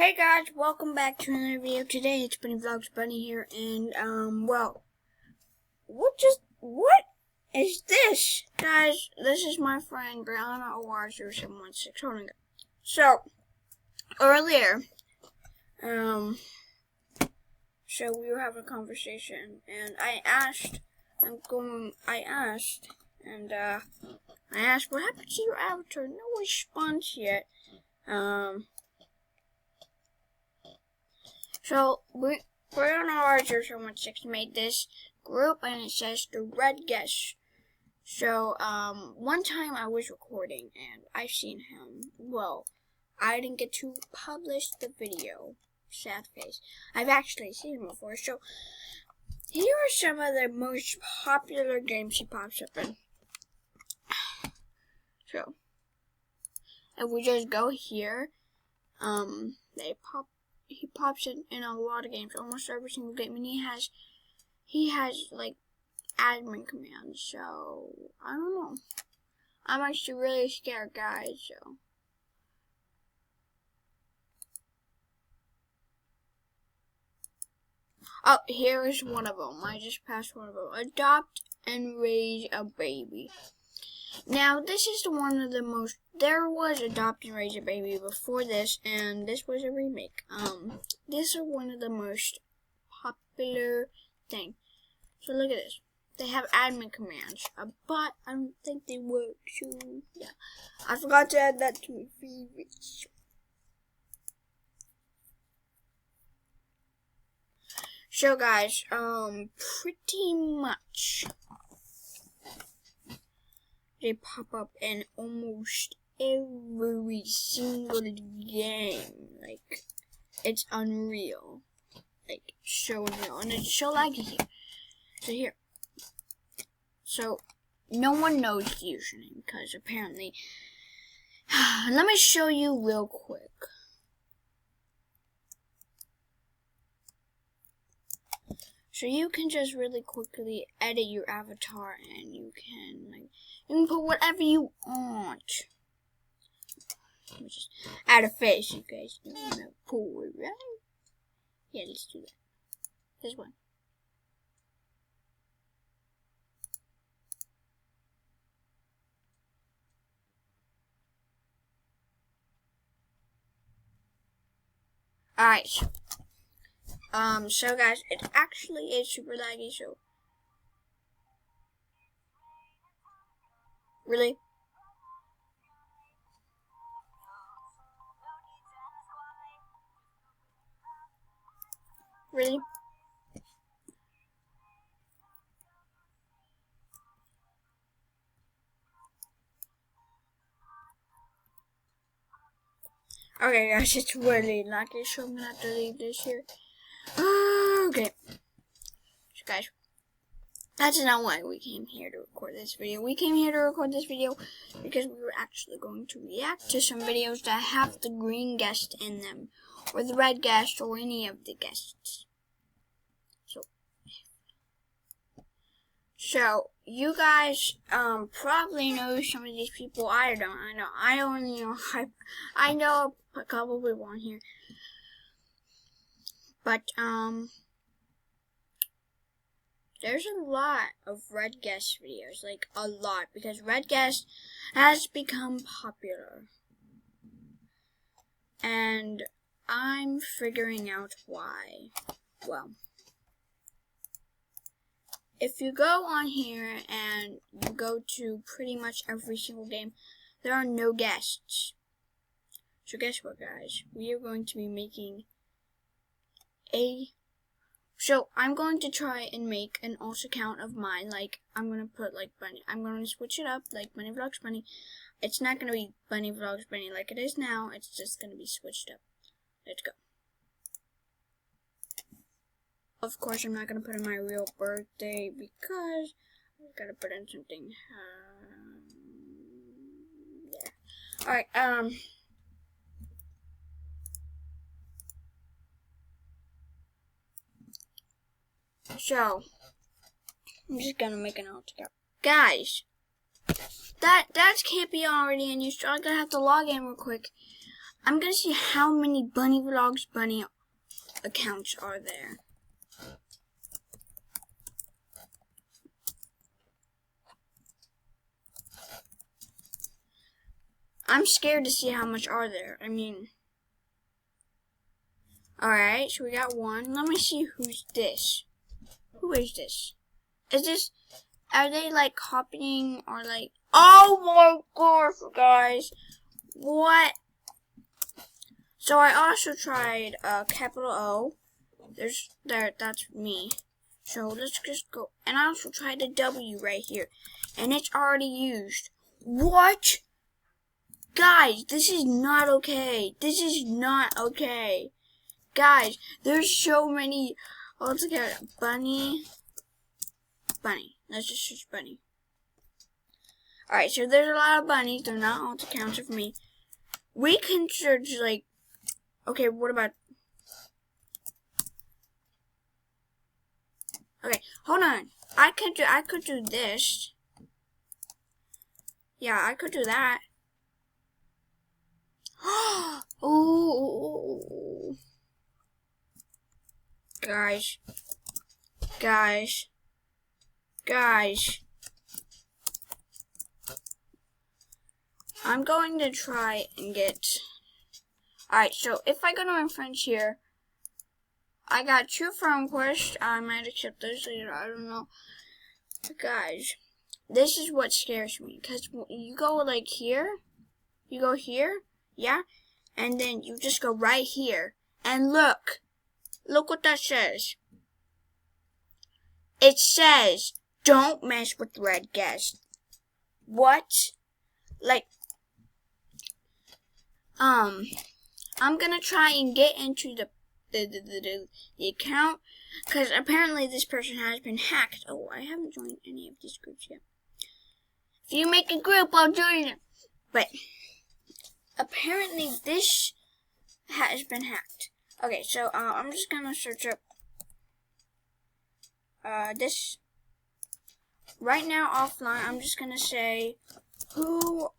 Hey guys, welcome back to another video. Today it's Bunny Vlogs Bunny here, and well, what is this? Guys, this is my friend Brianna OR0716 holding it. So earlier, so we were having a conversation, and I asked, what happened to your avatar? No response yet. So, Brianna OR0716 made this group, and it says the Red Guest. So, one time I was recording, and I seen him. Well, I didn't get to publish the video. Sad face. I've actually seen him before. So, here are some of the most popular games he pops up in. So, if we just go here, he pops in a lot of games, almost every single game, and he has like admin commands. So I don't know. I'm actually really scared, guys. So oh, here is one of them. I just passed one of them. Adopt and raise a baby. Now, this is one of the most, there was Adopt and Raise a Baby before this, and this was a remake. This is one of the most popular thing. So look at this. They have admin commands, but I don't think they work, so yeah. I forgot to add that to my favorites. So guys, pretty much they pop up in almost every single game. Like, it's unreal. Like, so unreal. And it's so laggy here. So here. So, no one knows the username, because apparently... Let me show you real quick. So you can just really quickly edit your avatar, and you can put whatever you want. Let me just add a face, you guys. You want to pull it, right? Yeah, let's do that. This one. Alright, so guys, it actually is super laggy, so. Really? Really? Okay guys, it's really laggy, so I'm gonna have to leave this here. Okay. So guys, that's not why we came here to record this video. We came here to record this video because we were actually going to react to some videos that have the green guest in them, or the red guest, or any of the guests. So you guys probably know some of these people. I don't. I only know. I know a couple people on here, but there's a lot of Red Guest videos, like a lot, because Red Guest has become popular. And I'm figuring out why. Well, if you go on here and you go to pretty much every single game, there are no guests. So guess what, guys? We are going to be making So I'm going to try and make an alt account of mine. Like, I'm going to put, like, Bunny. I'm going to switch it up, like, Bunny Vlogs Bunny. It's not going to be Bunny Vlogs Bunny like it is now. It's just going to be switched up. Let's go. Of course, I'm not going to put in my real birthday because I've got to put in something. Yeah. Alright, so, I'm just gonna make an alt account. Guys, that's can't be already in use, so I'm gonna have to log in real quick. I'm gonna see how many Bunny Vlogs bunny accounts are there. I'm scared to see how much are there. I mean, alright, so we got one. Let me see who's this. Who is this? Is this, are they like copying or like, oh my gosh, guys. What? So I also tried capital O. That's me. So let's just go. And I also tried the W right here. And it's already used. What? Guys, this is not okay. This is not okay. Guys, there's so many. Let's get Bunny. Let's just search Bunny. Alright, so there's a lot of bunnies. They're not all accounts of me. We can search like. Okay, what about? Okay, hold on. I could do this. Yeah, I could do that. Oh, guys. I'm going to try and get. Alright, so if I go to my friends here, I got 2 friend requests. I might accept those later. I don't know. But guys, this is what scares me. Because you go like here. You go here. Yeah. And then you just go right here. And look. Look what that says. It says, don't mess with red guests. What? Like, I'm gonna try and get into the account, because apparently this person has been hacked. Oh, I haven't joined any of these groups yet. If you make a group, I'll join it. But apparently this has been hacked. Okay, so I'm just gonna search up this right now offline. I'm just gonna say who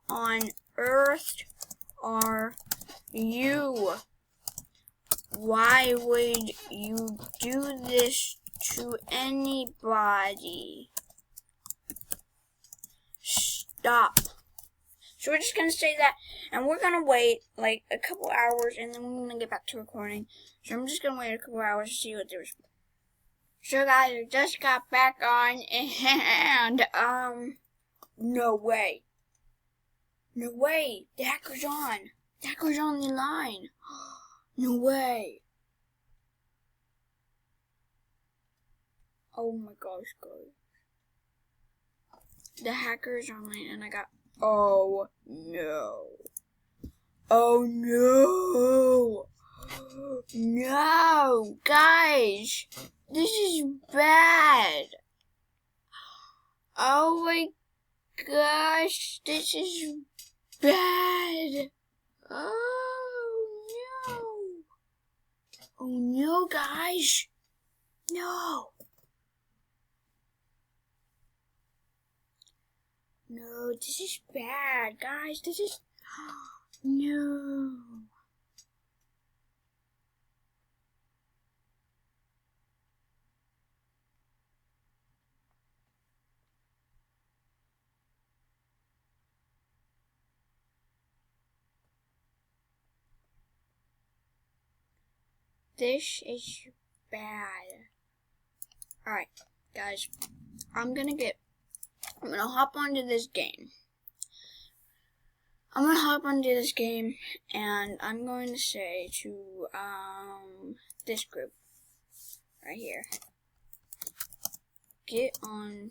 on earth are you? Why would you do this to anybody? Stop. So we're just going to say that, and we're going to wait like a couple hours, and then we're going to get back to recording. So I'm just going to wait a couple hours to see what there's. So guys, I just got back on, and no way. No way. The hacker's on. The hacker's on the line. No way. Oh my gosh, guys. The hacker's online, and I got. Oh no. Oh no. No, guys. This is bad. Oh my gosh, this is bad. Oh no. Oh no, guys. No. No, this is bad, guys. This is. No. This is bad. Alright, guys. I'm gonna hop onto this game. And I'm going to say to this group right here. Get on.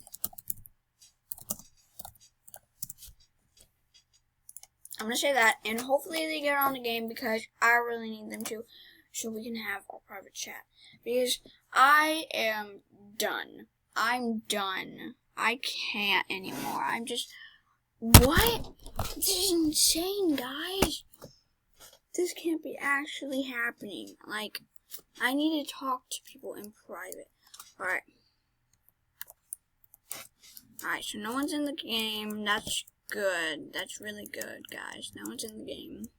I'm gonna say that, and hopefully they get on the game because I really need them to, so we can have our private chat. Because I am done. I'm done. I can't anymore. I'm just. What? This is insane, guys. This can't be actually happening. Like, I need to talk to people in private. Alright. Alright, so no one's in the game. That's good. That's really good, guys. Now it's in the game.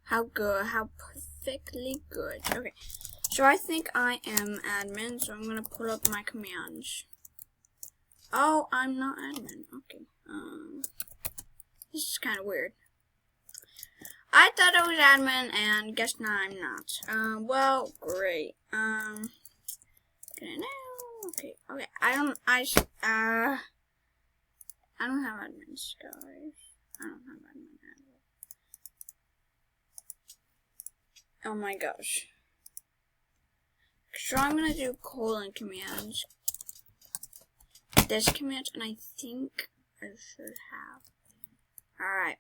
How good. How perfectly good. Okay. So I think I am admin, so I'm going to pull up my commands. Oh, I'm not admin. Okay. This is kind of weird. I thought I was admin, and guess not, I'm not. Well, great. Okay. I don't have admins, guys. I don't have admin at all. Oh my gosh. So I'm gonna do colon commands. This command, and I think I should have. Alright.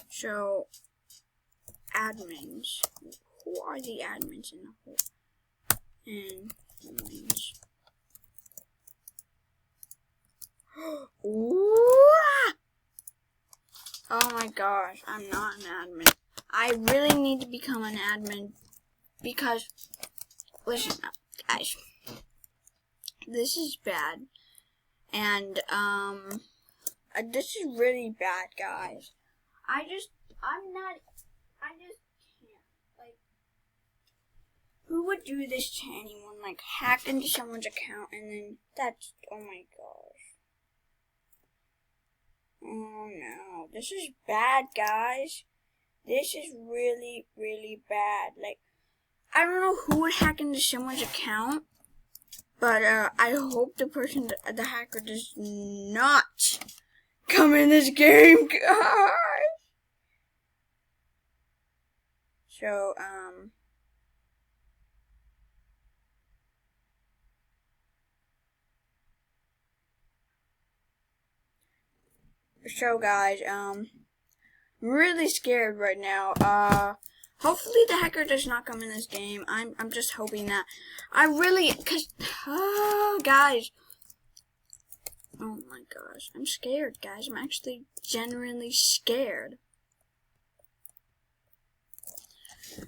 So, admins. Who are the admins in the whole? And admins. Ooh! Oh my gosh, I'm not an admin. I really need to become an admin because, listen up, guys. This is bad. And, this is really bad, guys. I just can't. Like, who would do this to anyone? Like, hack into someone's account and then that's, oh my gosh. Oh no, this is bad, guys. This is really, really bad. Like, I don't know who would hack into someone's account, but I hope the hacker does not come in this game, guys. So, guys, I'm really scared right now. Hopefully the hacker does not come in this game. I'm just hoping that. Guys. Oh my gosh, I'm scared, guys. I'm actually genuinely scared.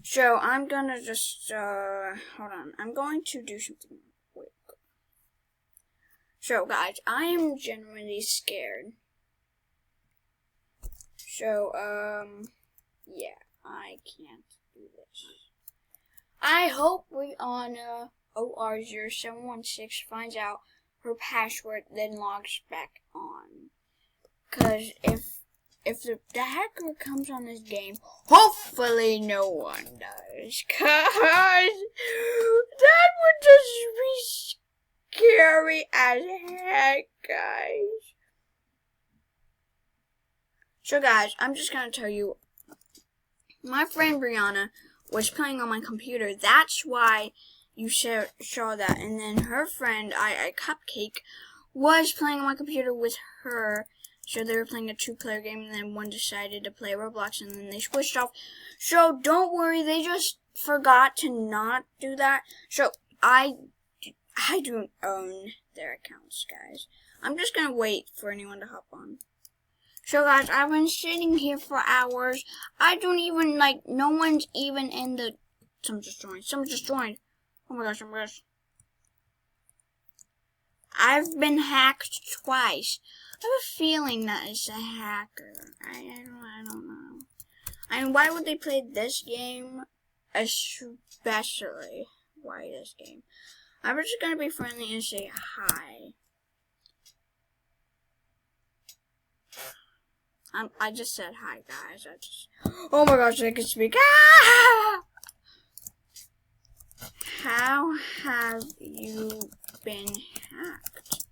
So, I'm gonna just, hold on. I'm going to do something quick. So, guys, I am genuinely scared. So, yeah, I can't do this. I hope we on, OR0716 finds out her password, then logs back on. Cause if the hacker comes on this game, hopefully no one does. Cause that would just be scary as heck, guys. So guys, I'm just gonna tell you, my friend Brianna was playing on my computer. That's why you saw that. And then her friend, I Cupcake, was playing on my computer with her. So they were playing a 2-player game, and then one decided to play Roblox, and then they switched off. So don't worry, they just forgot to not do that. So I don't own their accounts, guys. I'm just gonna wait for anyone to hop on. So guys, I've been sitting here for hours. I don't even, no one's even in the... Someone just joined. Oh my gosh, I've been hacked twice. I have a feeling that it's a hacker. I don't know. I mean, why would they play this game? Especially, why this game? I'm just gonna be friendly and say hi. I just said hi, guys. Oh my gosh, I can speak. Ah! How have you been hacked?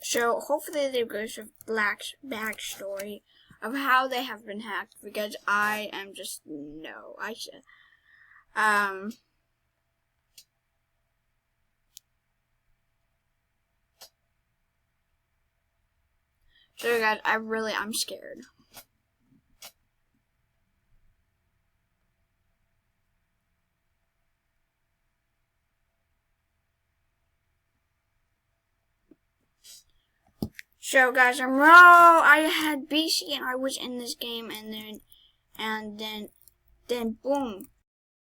So hopefully they go to Black's backstory of how they have been hacked, because I am just no. I should. So guys, I'm scared. So guys, I had BC and I was in this game, and then boom,